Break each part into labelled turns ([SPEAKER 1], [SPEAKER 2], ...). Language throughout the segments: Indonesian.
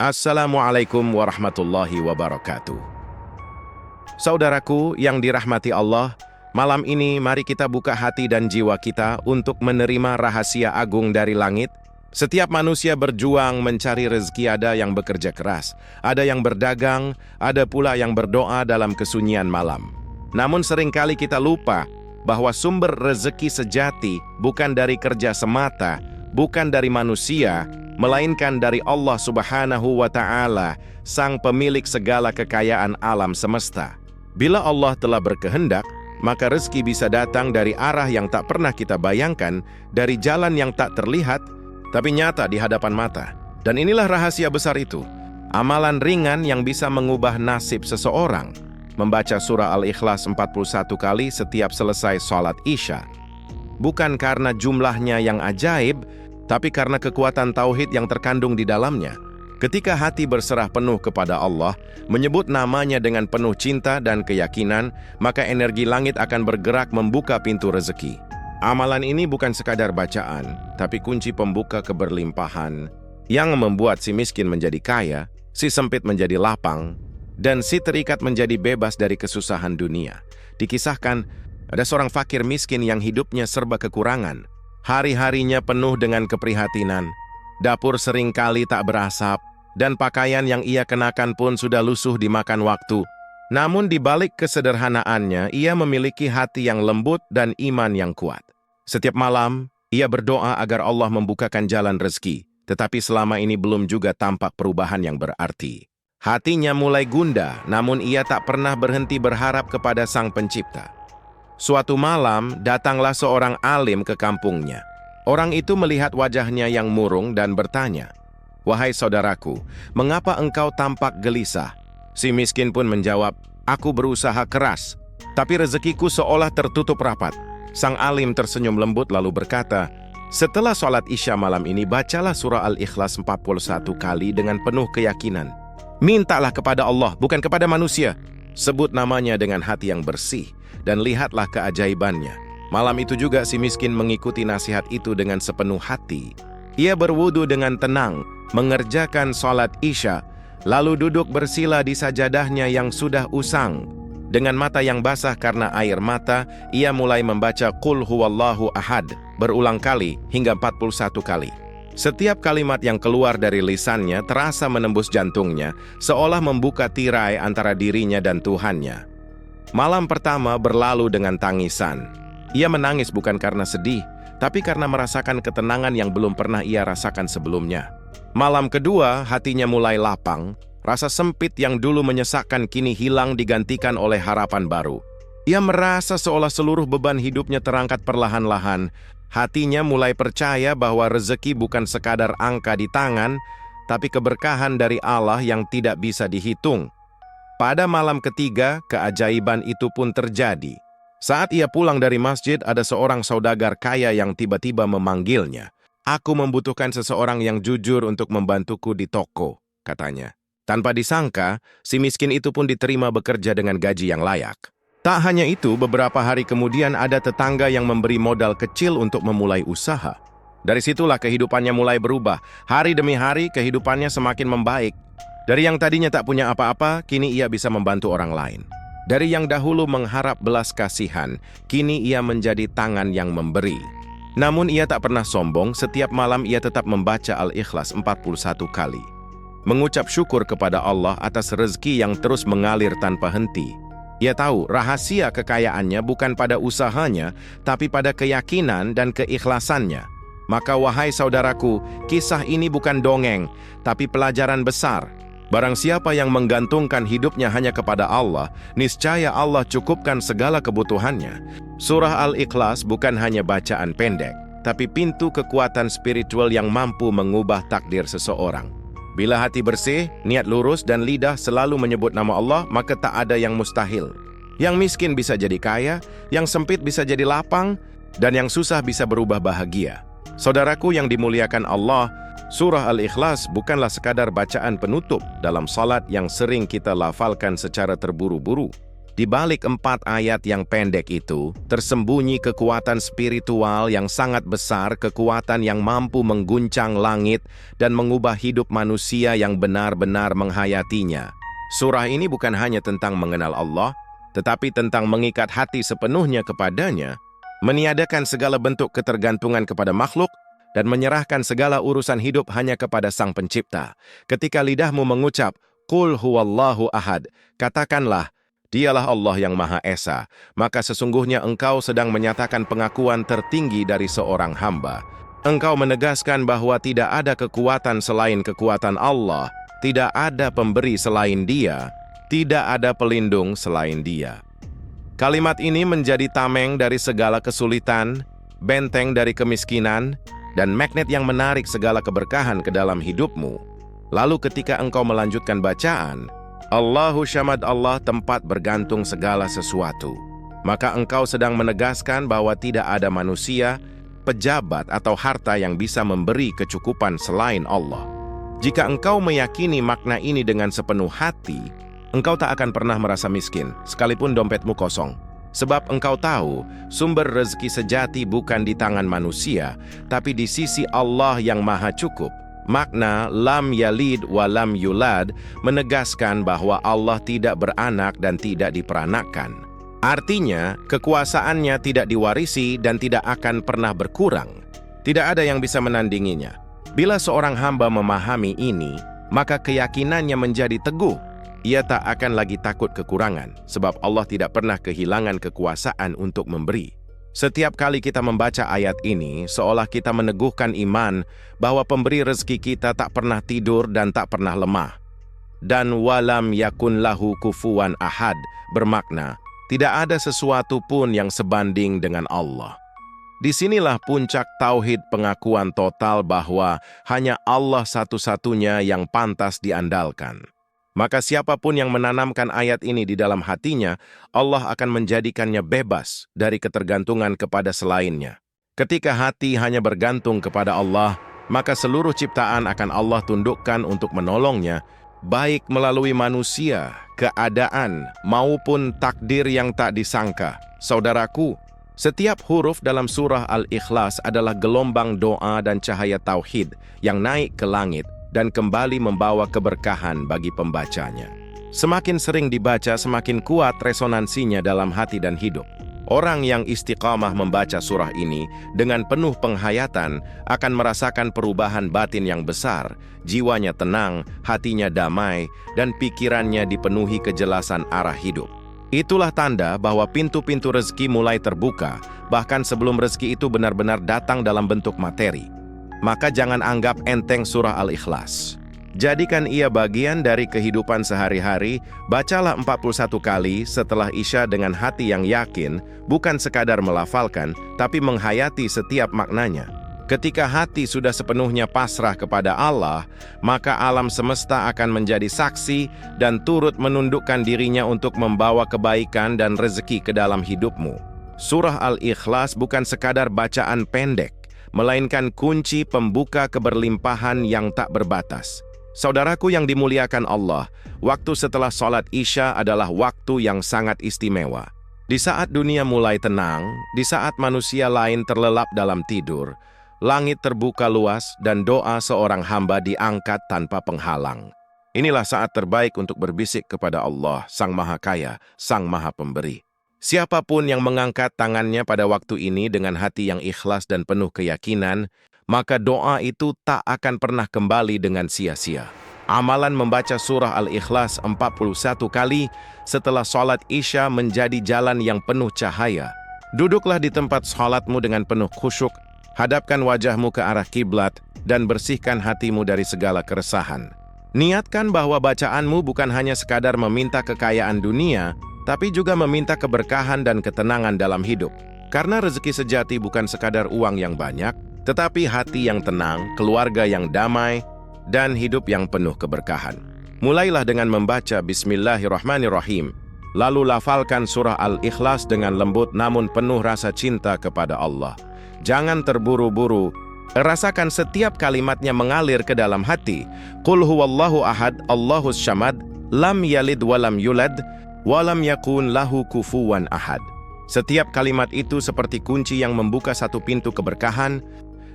[SPEAKER 1] Assalamualaikum warahmatullahi wabarakatuh. Saudaraku yang dirahmati Allah, malam ini mari kita buka hati dan jiwa kita untuk menerima rahasia agung dari langit. Setiap manusia berjuang mencari rezeki, ada yang bekerja keras, ada yang berdagang, ada pula yang berdoa dalam kesunyian malam. Namun seringkali kita lupa bahwa sumber rezeki sejati bukan dari kerja semata, bukan dari manusia, melainkan dari Allah Subhanahu wa Ta'ala, Sang Pemilik segala kekayaan alam semesta. Bila Allah telah berkehendak, maka rezeki bisa datang dari arah yang tak pernah kita bayangkan, dari jalan yang tak terlihat, tapi nyata di hadapan mata. Dan inilah rahasia besar itu, amalan ringan yang bisa mengubah nasib seseorang. Membaca surah Al-Ikhlas 41 kali setiap selesai sholat Isya. Bukan karena jumlahnya yang ajaib, tapi karena kekuatan tauhid yang terkandung di dalamnya. Ketika hati berserah penuh kepada Allah, menyebut namanya dengan penuh cinta dan keyakinan, maka energi langit akan bergerak membuka pintu rezeki. Amalan ini bukan sekadar bacaan, tapi kunci pembuka keberlimpahan yang membuat si miskin menjadi kaya, si sempit menjadi lapang, dan si terikat menjadi bebas dari kesusahan dunia. Dikisahkan, ada seorang fakir miskin yang hidupnya serba kekurangan. Hari-harinya penuh dengan keprihatinan, dapur seringkali tak berasap, dan pakaian yang ia kenakan pun sudah lusuh dimakan waktu. Namun di balik kesederhanaannya, ia memiliki hati yang lembut dan iman yang kuat. Setiap malam, ia berdoa agar Allah membukakan jalan rezeki, tetapi selama ini belum juga tampak perubahan yang berarti. Hatinya mulai gundah, namun ia tak pernah berhenti berharap kepada Sang Pencipta. Suatu malam, datanglah seorang alim ke kampungnya. Orang itu melihat wajahnya yang murung dan bertanya, "Wahai saudaraku, mengapa engkau tampak gelisah?" Si miskin pun menjawab, "Aku berusaha keras, tapi rezekiku seolah tertutup rapat." Sang alim tersenyum lembut lalu berkata, "Setelah sholat Isya malam ini, bacalah surah Al-Ikhlas 41 kali dengan penuh keyakinan. Mintalah kepada Allah, bukan kepada manusia. Sebut namanya dengan hati yang bersih, dan lihatlah keajaibannya." Malam itu juga si miskin mengikuti nasihat itu dengan sepenuh hati. Ia berwudu dengan tenang, mengerjakan sholat Isya, lalu duduk bersila di sajadahnya yang sudah usang. Dengan mata yang basah karena air mata, ia mulai membaca Qul huwallahu ahad berulang kali hingga 41 kali. Setiap kalimat yang keluar dari lisannya terasa menembus jantungnya, seolah membuka tirai antara dirinya dan Tuhannya. Malam pertama berlalu dengan tangisan. Ia menangis bukan karena sedih, tapi karena merasakan ketenangan yang belum pernah ia rasakan sebelumnya. Malam kedua, hatinya mulai lapang. Rasa sempit yang dulu menyesakkan kini hilang digantikan oleh harapan baru. Ia merasa seolah seluruh beban hidupnya terangkat perlahan-lahan. Hatinya mulai percaya bahwa rezeki bukan sekadar angka di tangan, tapi keberkahan dari Allah yang tidak bisa dihitung. Pada malam ketiga, keajaiban itu pun terjadi. Saat ia pulang dari masjid, ada seorang saudagar kaya yang tiba-tiba memanggilnya. "Aku membutuhkan seseorang yang jujur untuk membantuku di toko," katanya. Tanpa disangka, si miskin itu pun diterima bekerja dengan gaji yang layak. Tak hanya itu, beberapa hari kemudian ada tetangga yang memberi modal kecil untuk memulai usaha. Dari situlah kehidupannya mulai berubah. Hari demi hari, kehidupannya semakin membaik. Dari yang tadinya tak punya apa-apa, kini ia bisa membantu orang lain. Dari yang dahulu mengharap belas kasihan, kini ia menjadi tangan yang memberi. Namun ia tak pernah sombong, setiap malam ia tetap membaca Al-Ikhlas 41 kali. Mengucap syukur kepada Allah atas rezeki yang terus mengalir tanpa henti. Ia tahu rahasia kekayaannya bukan pada usahanya, tapi pada keyakinan dan keikhlasannya. Maka wahai saudaraku, kisah ini bukan dongeng, tapi pelajaran besar. Barang siapa yang menggantungkan hidupnya hanya kepada Allah, niscaya Allah cukupkan segala kebutuhannya. Surah Al-Ikhlas bukan hanya bacaan pendek, tapi pintu kekuatan spiritual yang mampu mengubah takdir seseorang. Bila hati bersih, niat lurus, dan lidah selalu menyebut nama Allah, maka tak ada yang mustahil. Yang miskin bisa jadi kaya, yang sempit bisa jadi lapang, dan yang susah bisa berubah bahagia. Saudaraku yang dimuliakan Allah, surah Al-Ikhlas bukanlah sekadar bacaan penutup dalam salat yang sering kita lafalkan secara terburu-buru. Di balik 4 ayat yang pendek itu, tersembunyi kekuatan spiritual yang sangat besar, kekuatan yang mampu mengguncang langit dan mengubah hidup manusia yang benar-benar menghayatinya. Surah ini bukan hanya tentang mengenal Allah, tetapi tentang mengikat hati sepenuhnya kepadanya, meniadakan segala bentuk ketergantungan kepada makhluk, dan menyerahkan segala urusan hidup hanya kepada Sang Pencipta. Ketika lidahmu mengucap, Qul huwallahu ahad, katakanlah, Dialah Allah yang Maha Esa, maka sesungguhnya engkau sedang menyatakan pengakuan tertinggi dari seorang hamba. Engkau menegaskan bahwa tidak ada kekuatan selain kekuatan Allah, tidak ada pemberi selain Dia, tidak ada pelindung selain Dia. Kalimat ini menjadi tameng dari segala kesulitan, benteng dari kemiskinan, dan magnet yang menarik segala keberkahan ke dalam hidupmu. Lalu ketika engkau melanjutkan bacaan, Allahu Syamad, Allah tempat bergantung segala sesuatu, maka engkau sedang menegaskan bahwa tidak ada manusia, pejabat atau harta yang bisa memberi kecukupan selain Allah. Jika engkau meyakini makna ini dengan sepenuh hati, engkau tak akan pernah merasa miskin, sekalipun dompetmu kosong. Sebab engkau tahu, sumber rezeki sejati bukan di tangan manusia, tapi di sisi Allah yang Maha Cukup. Makna lam yalid wa lam yulad menegaskan bahwa Allah tidak beranak dan tidak diperanakkan. Artinya, kekuasaannya tidak diwarisi dan tidak akan pernah berkurang. Tidak ada yang bisa menandinginya. Bila seorang hamba memahami ini, maka keyakinannya menjadi teguh. Ia tak akan lagi takut kekurangan, sebab Allah tidak pernah kehilangan kekuasaan untuk memberi. Setiap kali kita membaca ayat ini, seolah kita meneguhkan iman bahwa pemberi rezeki kita tak pernah tidur dan tak pernah lemah. Dan walam yakun lahu kufuwan ahad bermakna, tidak ada sesuatu pun yang sebanding dengan Allah. Disinilah puncak tauhid, pengakuan total bahwa hanya Allah satu-satunya yang pantas diandalkan. Maka siapapun yang menanamkan ayat ini di dalam hatinya, Allah akan menjadikannya bebas dari ketergantungan kepada selainnya. Ketika hati hanya bergantung kepada Allah, maka seluruh ciptaan akan Allah tundukkan untuk menolongnya, baik melalui manusia, keadaan, maupun takdir yang tak disangka. Saudaraku, setiap huruf dalam surah Al-Ikhlas adalah gelombang doa dan cahaya tauhid yang naik ke langit dan kembali membawa keberkahan bagi pembacanya. Semakin sering dibaca, semakin kuat resonansinya dalam hati dan hidup. Orang yang istiqamah membaca surah ini dengan penuh penghayatan akan merasakan perubahan batin yang besar, jiwanya tenang, hatinya damai, dan pikirannya dipenuhi kejelasan arah hidup. Itulah tanda bahwa pintu-pintu rezeki mulai terbuka, bahkan sebelum rezeki itu benar-benar datang dalam bentuk materi. Maka jangan anggap enteng surah Al-Ikhlas. Jadikan ia bagian dari kehidupan sehari-hari, bacalah 41 kali setelah Isya dengan hati yang yakin, bukan sekadar melafalkan, tapi menghayati setiap maknanya. Ketika hati sudah sepenuhnya pasrah kepada Allah, maka alam semesta akan menjadi saksi dan turut menundukkan dirinya untuk membawa kebaikan dan rezeki ke dalam hidupmu. Surah Al-Ikhlas bukan sekadar bacaan pendek, melainkan kunci pembuka keberlimpahan yang tak berbatas. Saudaraku yang dimuliakan Allah, waktu setelah sholat Isya adalah waktu yang sangat istimewa. Di saat dunia mulai tenang, di saat manusia lain terlelap dalam tidur, langit terbuka luas dan doa seorang hamba diangkat tanpa penghalang. Inilah saat terbaik untuk berbisik kepada Allah, Sang Maha Kaya, Sang Maha Pemberi. Siapapun yang mengangkat tangannya pada waktu ini dengan hati yang ikhlas dan penuh keyakinan, maka doa itu tak akan pernah kembali dengan sia-sia. Amalan membaca surah Al-Ikhlas 41 kali setelah sholat Isya menjadi jalan yang penuh cahaya. Duduklah di tempat sholatmu dengan penuh khusyuk, hadapkan wajahmu ke arah kiblat, dan bersihkan hatimu dari segala keresahan. Niatkan bahwa bacaanmu bukan hanya sekadar meminta kekayaan dunia, tapi juga meminta keberkahan dan ketenangan dalam hidup. Karena rezeki sejati bukan sekadar uang yang banyak, tetapi hati yang tenang, keluarga yang damai, dan hidup yang penuh keberkahan. Mulailah dengan membaca Bismillahirrahmanirrahim, lalu lafalkan surah Al-Ikhlas dengan lembut namun penuh rasa cinta kepada Allah. Jangan terburu-buru, rasakan setiap kalimatnya mengalir ke dalam hati. Qul huwallahu ahad, Allahus syamad, lam yalid walam yulad. Walam yakun lahu kufuwan ahad. Setiap kalimat itu seperti kunci yang membuka satu pintu keberkahan,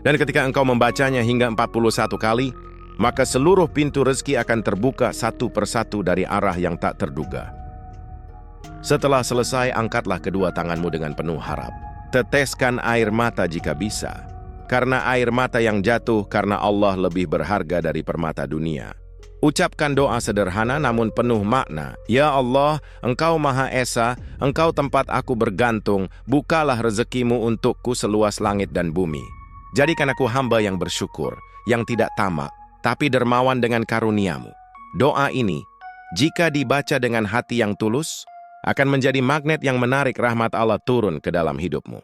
[SPEAKER 1] dan ketika engkau membacanya hingga 41 kali, maka seluruh pintu rezeki akan terbuka satu persatu dari arah yang tak terduga. Setelah selesai, angkatlah kedua tanganmu dengan penuh harap. Teteskan air mata jika bisa, karena air mata yang jatuh karena Allah lebih berharga dari permata dunia. Ucapkan doa sederhana namun penuh makna. Ya Allah, Engkau Maha Esa, Engkau tempat aku bergantung, bukalah rezekimu untukku seluas langit dan bumi. Jadikan aku hamba yang bersyukur, yang tidak tamak, tapi dermawan dengan karuniamu. Doa ini, jika dibaca dengan hati yang tulus, akan menjadi magnet yang menarik rahmat Allah turun ke dalam hidupmu.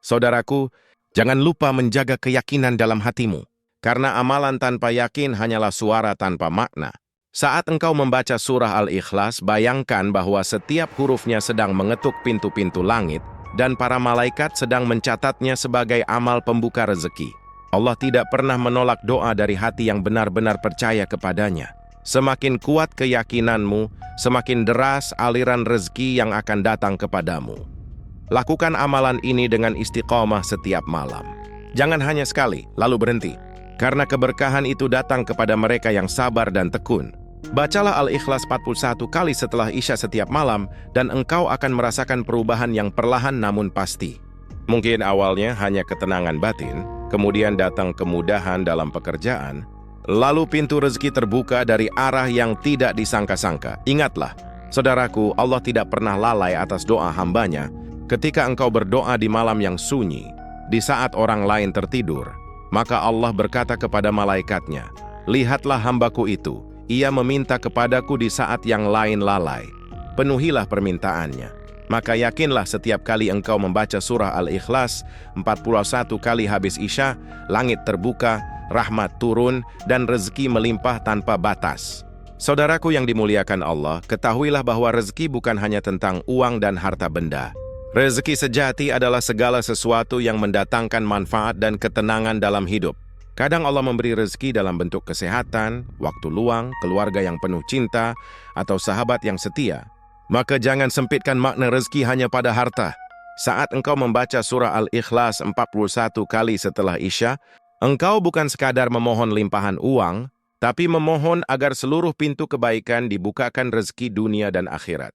[SPEAKER 1] Saudaraku, jangan lupa menjaga keyakinan dalam hatimu. Karena amalan tanpa yakin hanyalah suara tanpa makna. Saat engkau membaca surah Al-Ikhlas, bayangkan bahwa setiap hurufnya sedang mengetuk pintu-pintu langit, dan para malaikat sedang mencatatnya sebagai amal pembuka rezeki. Allah tidak pernah menolak doa dari hati yang benar-benar percaya kepadanya. Semakin kuat keyakinanmu, semakin deras aliran rezeki yang akan datang kepadamu. Lakukan amalan ini dengan istiqomah setiap malam. Jangan hanya sekali, lalu berhenti. Karena keberkahan itu datang kepada mereka yang sabar dan tekun. Bacalah Al-Ikhlas 41 kali setelah Isya setiap malam, dan engkau akan merasakan perubahan yang perlahan namun pasti. Mungkin awalnya hanya ketenangan batin, kemudian datang kemudahan dalam pekerjaan, lalu pintu rezeki terbuka dari arah yang tidak disangka-sangka. Ingatlah, saudaraku, Allah tidak pernah lalai atas doa hambanya. Ketika engkau berdoa di malam yang sunyi, di saat orang lain tertidur, maka Allah berkata kepada malaikatnya, lihatlah hambaku itu, ia meminta kepadaku di saat yang lain lalai. Penuhilah permintaannya. Maka yakinlah setiap kali engkau membaca surah Al-Ikhlas 41 kali habis Isya, langit terbuka, rahmat turun, dan rezeki melimpah tanpa batas. Saudaraku yang dimuliakan Allah, ketahuilah bahwa rezeki bukan hanya tentang uang dan harta benda. Rezeki sejati adalah segala sesuatu yang mendatangkan manfaat dan ketenangan dalam hidup. Kadang Allah memberi rezeki dalam bentuk kesehatan, waktu luang, keluarga yang penuh cinta, atau sahabat yang setia. Maka jangan sempitkan makna rezeki hanya pada harta. Saat engkau membaca surah Al-Ikhlas 41 kali setelah Isya, engkau bukan sekadar memohon limpahan uang, tapi memohon agar seluruh pintu kebaikan dibukakan rezeki dunia dan akhirat.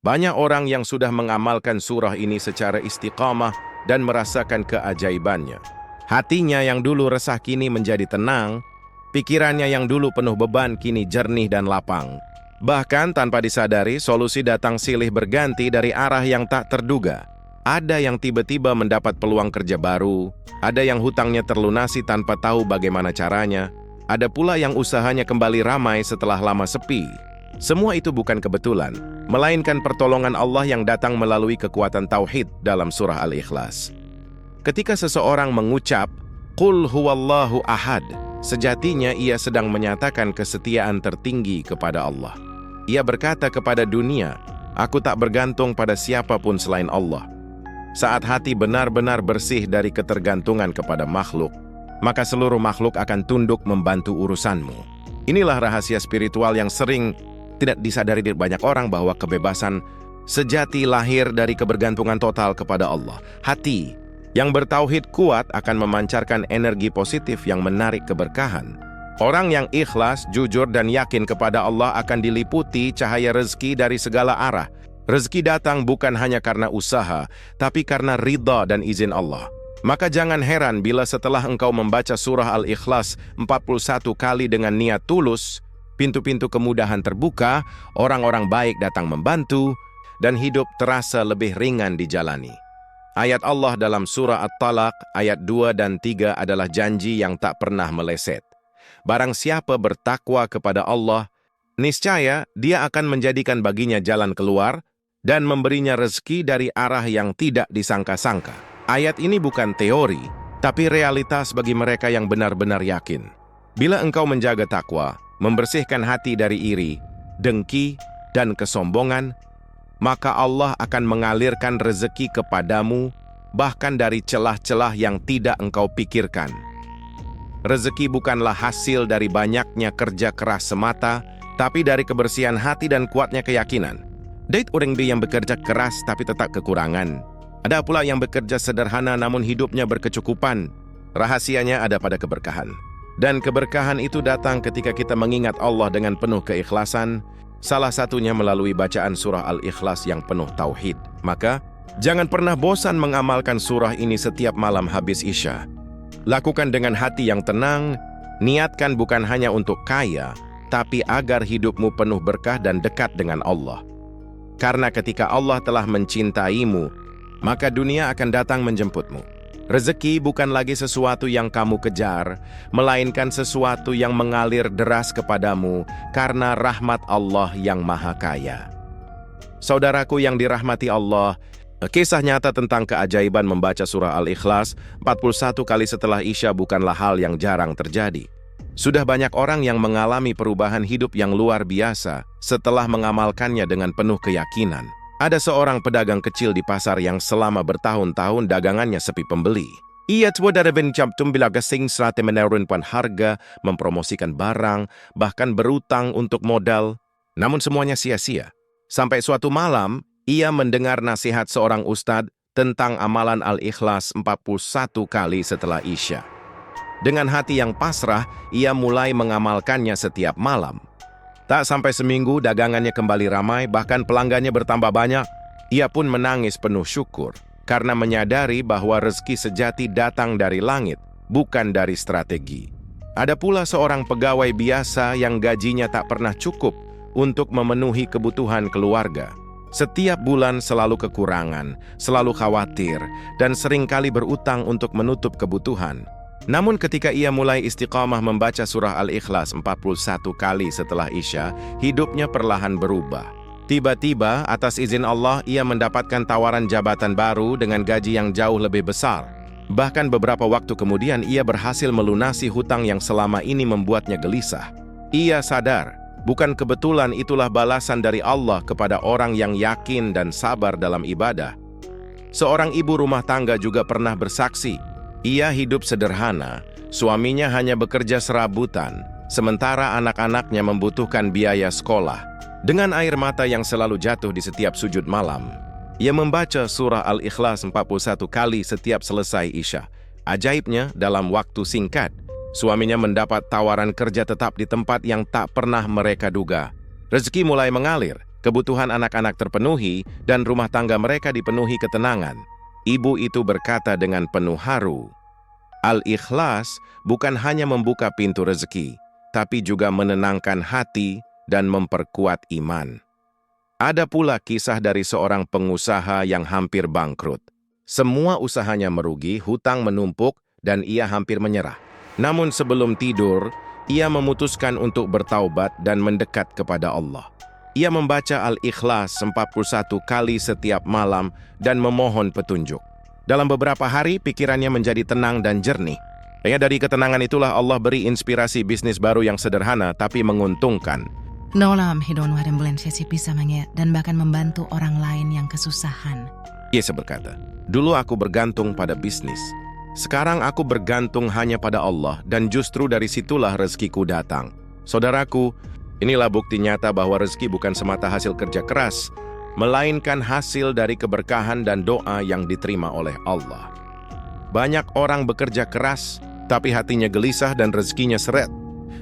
[SPEAKER 1] Banyak orang yang sudah mengamalkan surah ini secara istiqamah dan merasakan keajaibannya. Hatinya yang dulu resah kini menjadi tenang, pikirannya yang dulu penuh beban kini jernih dan lapang. Bahkan tanpa disadari, solusi datang silih berganti dari arah yang tak terduga. Ada yang tiba-tiba mendapat peluang kerja baru, ada yang hutangnya terlunasi tanpa tahu bagaimana caranya, ada pula yang usahanya kembali ramai setelah lama sepi. Semua itu bukan kebetulan, melainkan pertolongan Allah yang datang melalui kekuatan tauhid dalam surah Al-Ikhlas. Ketika seseorang mengucap, Qul huwallahu ahad, sejatinya ia sedang menyatakan kesetiaan tertinggi kepada Allah. Ia berkata kepada dunia, aku tak bergantung pada siapapun selain Allah. Saat hati benar-benar bersih dari ketergantungan kepada makhluk, maka seluruh makhluk akan tunduk membantu urusanmu. Inilah rahasia spiritual yang sering tidak disadari dari banyak orang, bahwa kebebasan sejati lahir dari kebergantungan total kepada Allah. Hati yang bertauhid kuat akan memancarkan energi positif yang menarik keberkahan. Orang yang ikhlas, jujur, dan yakin kepada Allah akan diliputi cahaya rezeki dari segala arah. Rezeki datang bukan hanya karena usaha, tapi karena ridha dan izin Allah. Maka jangan heran bila setelah engkau membaca surah Al-Ikhlas 41 kali dengan niat tulus, pintu-pintu kemudahan terbuka, orang-orang baik datang membantu, dan hidup terasa lebih ringan dijalani. Ayat Allah dalam surah At-Talaq ayat 2 dan 3 adalah janji yang tak pernah meleset. Barang siapa bertakwa kepada Allah, niscaya Dia akan menjadikan baginya jalan keluar dan memberinya rezeki dari arah yang tidak disangka-sangka. Ayat ini bukan teori, tapi realitas bagi mereka yang benar-benar yakin. Bila engkau menjaga takwa, membersihkan hati dari iri, dengki, dan kesombongan, maka Allah akan mengalirkan rezeki kepadamu, bahkan dari celah-celah yang tidak engkau pikirkan. Rezeki bukanlah hasil dari banyaknya kerja keras semata, tapi dari kebersihan hati dan kuatnya keyakinan. Date orang B yang bekerja keras tapi tetap kekurangan. Ada pula yang bekerja sederhana namun hidupnya berkecukupan. Rahasianya ada pada keberkahan. Dan keberkahan itu datang ketika kita mengingat Allah dengan penuh keikhlasan, salah satunya melalui bacaan surah Al-Ikhlas yang penuh tauhid. Maka, jangan pernah bosan mengamalkan surah ini setiap malam habis Isya. Lakukan dengan hati yang tenang, niatkan bukan hanya untuk kaya, tapi agar hidupmu penuh berkah dan dekat dengan Allah. Karena ketika Allah telah mencintaimu, maka dunia akan datang menjemputmu. Rezeki bukan lagi sesuatu yang kamu kejar, melainkan sesuatu yang mengalir deras kepadamu karena rahmat Allah yang Maha Kaya. Saudaraku yang dirahmati Allah, kisah nyata tentang keajaiban membaca surah Al-Ikhlas 41 kali setelah Isya bukanlah hal yang jarang terjadi. Sudah banyak orang yang mengalami perubahan hidup yang luar biasa setelah mengamalkannya dengan penuh keyakinan. Ada seorang pedagang kecil di pasar yang selama bertahun-tahun dagangannya sepi pembeli. Ia tidak bencaptum bila gesing serta menurunkan harga, mempromosikan barang, bahkan berutang untuk modal. Namun semuanya sia-sia. Sampai suatu malam, ia mendengar nasihat seorang ustadz tentang amalan Al-Ikhlas 41 kali setelah Isya. Dengan hati yang pasrah, ia mulai mengamalkannya setiap malam. Tak sampai seminggu, dagangannya kembali ramai, bahkan pelanggannya bertambah banyak. Ia pun menangis penuh syukur, karena menyadari bahwa rezeki sejati datang dari langit, bukan dari strategi. Ada pula seorang pegawai biasa yang gajinya tak pernah cukup untuk memenuhi kebutuhan keluarga. Setiap bulan selalu kekurangan, selalu khawatir, dan seringkali berutang untuk menutup kebutuhan. Namun ketika ia mulai istiqamah membaca surah Al-Ikhlas 41 kali setelah Isya, hidupnya perlahan berubah. Tiba-tiba, atas izin Allah, ia mendapatkan tawaran jabatan baru dengan gaji yang jauh lebih besar. Bahkan beberapa waktu kemudian ia berhasil melunasi hutang yang selama ini membuatnya gelisah. Ia sadar, bukan kebetulan itulah balasan dari Allah kepada orang yang yakin dan sabar dalam ibadah. Seorang ibu rumah tangga juga pernah bersaksi, ia hidup sederhana, suaminya hanya bekerja serabutan, sementara anak-anaknya membutuhkan biaya sekolah. Dengan air mata yang selalu jatuh di setiap sujud malam, ia membaca surah Al-Ikhlas 41 kali setiap selesai Isya. Ajaibnya, dalam waktu singkat, suaminya mendapat tawaran kerja tetap di tempat yang tak pernah mereka duga. Rezeki mulai mengalir, kebutuhan anak-anak terpenuhi, dan rumah tangga mereka dipenuhi ketenangan. Ibu itu berkata dengan penuh haru, Al-Ikhlas bukan hanya membuka pintu rezeki, tapi juga menenangkan hati dan memperkuat iman. Ada pula kisah dari seorang pengusaha yang hampir bangkrut. Semua usahanya merugi, hutang menumpuk, dan ia hampir menyerah. Namun sebelum tidur, ia memutuskan untuk bertaubat dan mendekat kepada Allah. Ia membaca Al-Ikhlas 41 kali setiap malam dan memohon petunjuk. Dalam beberapa hari, pikirannya menjadi tenang dan jernih. Dari ketenangan itulah Allah beri inspirasi bisnis baru yang sederhana tapi menguntungkan.
[SPEAKER 2] Dalam hidup bulan sesi bisa dan bahkan membantu orang lain yang kesusahan.
[SPEAKER 1] Yesus berkata, dulu aku bergantung pada bisnis. Sekarang aku bergantung hanya pada Allah dan justru dari situlah rezekiku datang. Saudaraku, inilah bukti nyata bahwa rezeki bukan semata hasil kerja keras, melainkan hasil dari keberkahan dan doa yang diterima oleh Allah. Banyak orang bekerja keras, tapi hatinya gelisah dan rezekinya seret.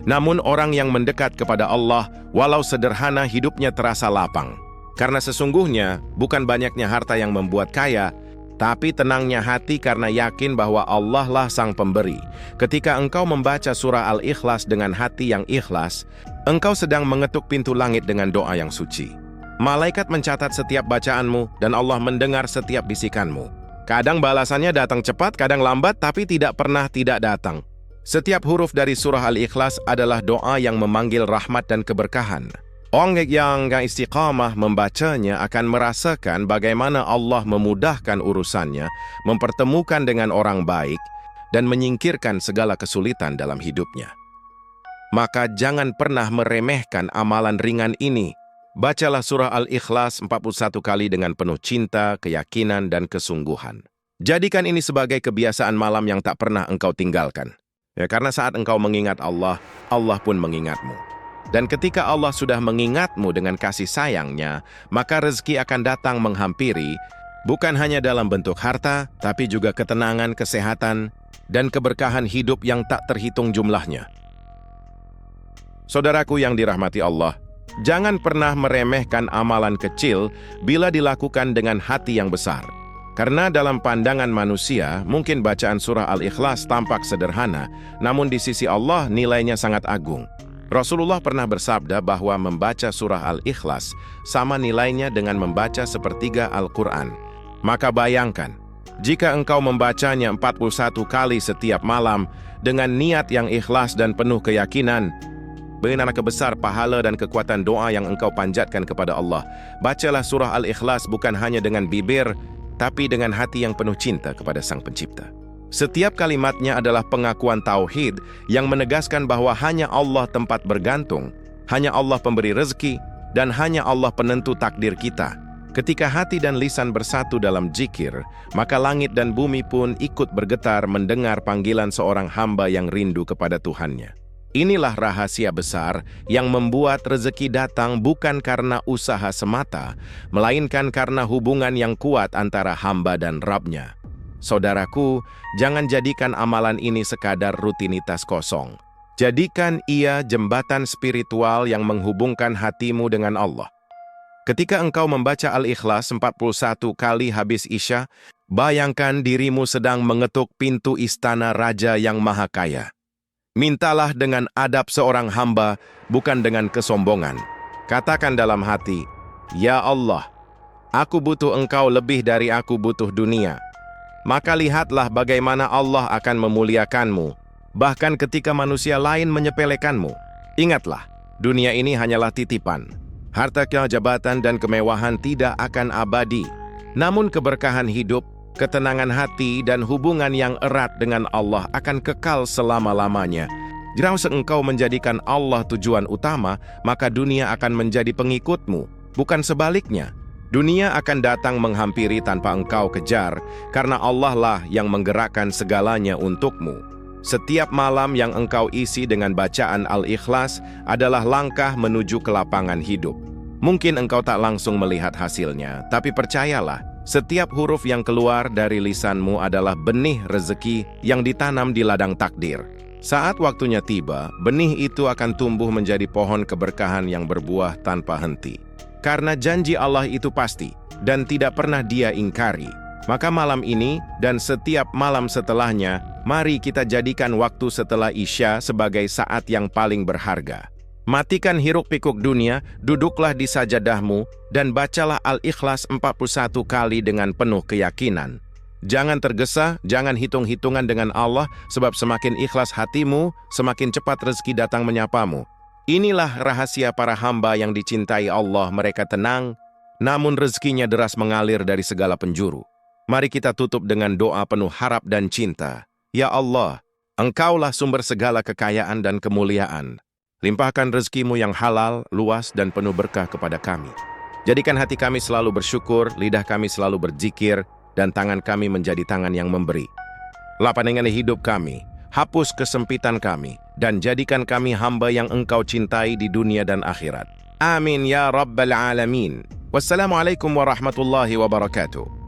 [SPEAKER 1] Namun orang yang mendekat kepada Allah, walau sederhana hidupnya terasa lapang. Karena sesungguhnya bukan banyaknya harta yang membuat kaya, tapi tenangnya hati karena yakin bahwa Allah lah sang pemberi. Ketika engkau membaca surah Al-Ikhlas dengan hati yang ikhlas, engkau sedang mengetuk pintu langit dengan doa yang suci. Malaikat mencatat setiap bacaanmu dan Allah mendengar setiap bisikanmu. Kadang balasannya datang cepat, kadang lambat, tapi tidak pernah tidak datang. Setiap huruf dari surah Al-Ikhlas adalah doa yang memanggil rahmat dan keberkahan. Orang yang istiqamah membacanya akan merasakan bagaimana Allah memudahkan urusannya, mempertemukan dengan orang baik, dan menyingkirkan segala kesulitan dalam hidupnya. Maka jangan pernah meremehkan amalan ringan ini. Bacalah surah Al-Ikhlas 41 kali dengan penuh cinta, keyakinan, dan kesungguhan. Jadikan ini sebagai kebiasaan malam yang tak pernah engkau tinggalkan. Karena saat engkau mengingat Allah, Allah pun mengingatmu. Dan ketika Allah sudah mengingatmu dengan kasih sayangnya, maka rezeki akan datang menghampiri, bukan hanya dalam bentuk harta, tapi juga ketenangan, kesehatan, dan keberkahan hidup yang tak terhitung jumlahnya. Saudaraku yang dirahmati Allah, jangan pernah meremehkan amalan kecil bila dilakukan dengan hati yang besar. Karena dalam pandangan manusia, mungkin bacaan surah Al-Ikhlas tampak sederhana, namun di sisi Allah nilainya sangat agung. Rasulullah pernah bersabda bahwa membaca surah Al-Ikhlas sama nilainya dengan membaca sepertiga Al-Quran. Maka bayangkan, jika engkau membacanya 41 kali setiap malam dengan niat yang ikhlas dan penuh keyakinan, bagaimana besar pahala dan kekuatan doa yang engkau panjatkan kepada Allah. Bacalah surah Al-Ikhlas bukan hanya dengan bibir, tapi dengan hati yang penuh cinta kepada Sang Pencipta. Setiap kalimatnya adalah pengakuan tauhid yang menegaskan bahwa hanya Allah tempat bergantung, hanya Allah pemberi rezeki, dan hanya Allah penentu takdir kita. Ketika hati dan lisan bersatu dalam zikir, maka langit dan bumi pun ikut bergetar mendengar panggilan seorang hamba yang rindu kepada Tuhannya. Inilah rahasia besar yang membuat rezeki datang bukan karena usaha semata, melainkan karena hubungan yang kuat antara hamba dan Rabb-Nya. Saudaraku, jangan jadikan amalan ini sekadar rutinitas kosong. Jadikan ia jembatan spiritual yang menghubungkan hatimu dengan Allah. Ketika engkau membaca Al-Ikhlas 41 kali habis Isya, bayangkan dirimu sedang mengetuk pintu istana Raja yang Maha Kaya. Mintalah dengan adab seorang hamba, bukan dengan kesombongan. Katakan dalam hati, "Ya Allah, aku butuh Engkau lebih dari aku butuh dunia." Maka lihatlah bagaimana Allah akan memuliakanmu, bahkan ketika manusia lain menyepelekanmu. Ingatlah, dunia ini hanyalah titipan. Harta, jabatan, dan kemewahan tidak akan abadi. Namun keberkahan hidup, ketenangan hati, dan hubungan yang erat dengan Allah akan kekal selama-lamanya. Jika engkau menjadikan Allah tujuan utama, maka dunia akan menjadi pengikutmu, bukan sebaliknya. Dunia akan datang menghampiri tanpa engkau kejar, karena Allah lah yang menggerakkan segalanya untukmu. Setiap malam yang engkau isi dengan bacaan Al-Ikhlas adalah langkah menuju ke lapangan hidup. Mungkin engkau tak langsung melihat hasilnya, tapi percayalah, setiap huruf yang keluar dari lisanmu adalah benih rezeki yang ditanam di ladang takdir. Saat waktunya tiba, benih itu akan tumbuh menjadi pohon keberkahan yang berbuah tanpa henti. Karena janji Allah itu pasti, dan tidak pernah Dia ingkari. Maka malam ini, dan setiap malam setelahnya, mari kita jadikan waktu setelah Isya sebagai saat yang paling berharga. Matikan hiruk-pikuk dunia, duduklah di sajadahmu, dan bacalah Al-Ikhlas 41 kali dengan penuh keyakinan. Jangan tergesa, jangan hitung-hitungan dengan Allah, sebab semakin ikhlas hatimu, semakin cepat rezeki datang menyapamu. Inilah rahasia para hamba yang dicintai Allah. Mereka tenang, namun rezekinya deras mengalir dari segala penjuru. Mari kita tutup dengan doa penuh harap dan cinta. Ya Allah, Engkaulah sumber segala kekayaan dan kemuliaan. Limpahkan rezekimu yang halal, luas, dan penuh berkah kepada kami. Jadikan hati kami selalu bersyukur, lidah kami selalu berzikir, dan tangan kami menjadi tangan yang memberi. Lapangkan hidup kami, hapus kesempitan kami, dan jadikan kami hamba yang Engkau cintai di dunia dan akhirat. Amin ya Rabbal Alamin. Wassalamualaikum warahmatullahi wabarakatuh.